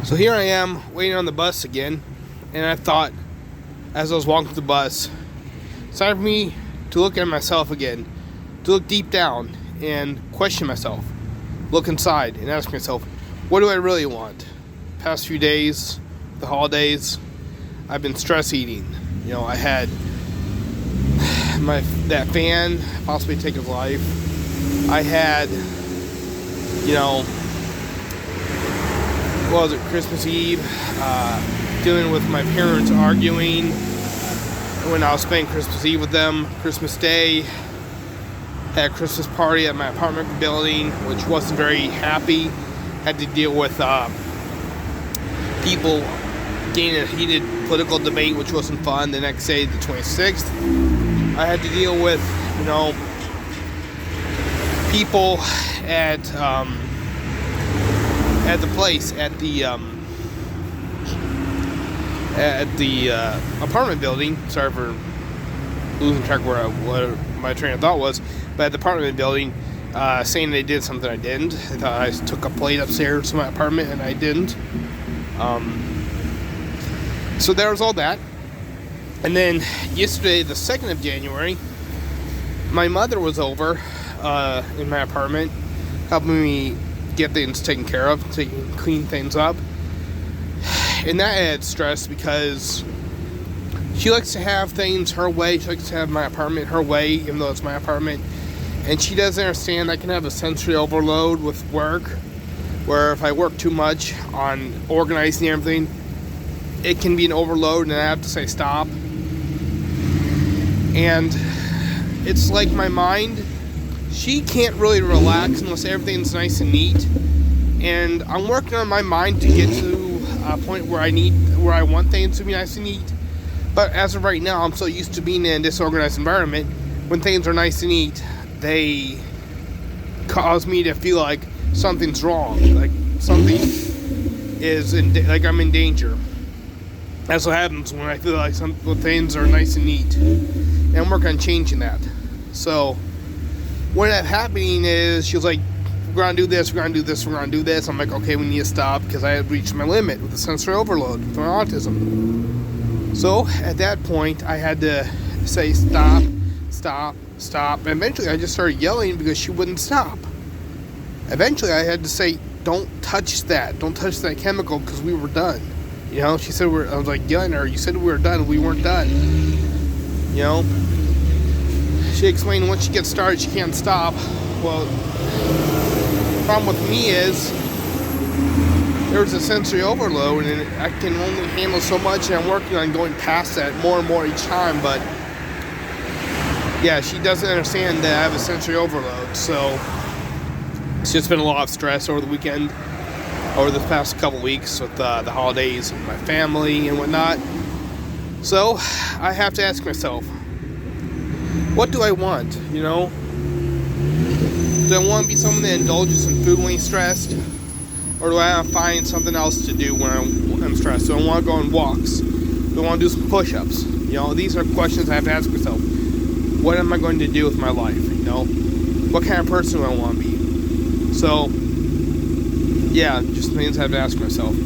So here I am waiting on the bus again, and I thought, as I was walking to the bus, it's time for me to look at myself again, to look deep down and question myself, look inside and ask myself, what do I really want? Past few days, the holidays, I've been stress eating. I had that fan possibly take his life. I had, Christmas Eve, dealing with my parents arguing when I was spending Christmas Eve with them. Christmas Day, had a Christmas party at my apartment building, which wasn't very happy. Had to deal with people getting in a heated political debate, which wasn't fun. The next day, the 26th, I had to deal with, people at the place, at the apartment building. Sorry for losing track what my train of thought was, but at the apartment building, saying they did something I didn't. They thought I took a plate upstairs to my apartment, and I didn't. So there was all that. And then yesterday, the 2nd of January, my mother was over in my apartment, helping me get things taken care of, clean things up. And that added stress because she likes to have things her way. She likes to have my apartment her way, even though it's my apartment. And she doesn't understand I can have a sensory overload with work, where if I work too much on organizing everything, it can be an overload and I have to say stop. And it's like my mind, she can't really relax unless everything's nice and neat. And I'm working on my mind to get to a point where I want things to be nice and neat. But as of right now, I'm so used to being in a disorganized environment. When things are nice and neat, they cause me to feel like something's wrong, like something is like I'm in danger. That's what happens when I feel like when things are nice and neat. And I'm working on changing that. So when that happening is, she was like, we're going to do this, we're going to do this, we're going to do this. I'm like, okay, we need to stop because I had reached my limit with the sensory overload with my autism. So at that point, I had to say stop, stop, stop. And eventually I just started yelling because she wouldn't stop. Eventually I had to say, don't touch that chemical because we were done. She said, I was like yelling at her, you said we were done, we weren't done. She explained once she gets started, she can't stop. Well, the problem with me is there's a sensory overload and I can only handle so much, and I'm working on going past that more and more each time. But yeah, she doesn't understand that I have a sensory overload. So it's just been a lot of stress over the weekend, over the past couple weeks with the holidays and my family and whatnot. So I have to ask myself, what do I want? Do I want to be someone that indulges in food when he's stressed? Or do I want to find something else to do when I'm stressed? Do I want to go on walks? Do I want to do some push-ups? These are questions I have to ask myself. What am I going to do with my life? What kind of person do I want to be? So, yeah, just things I have to ask myself.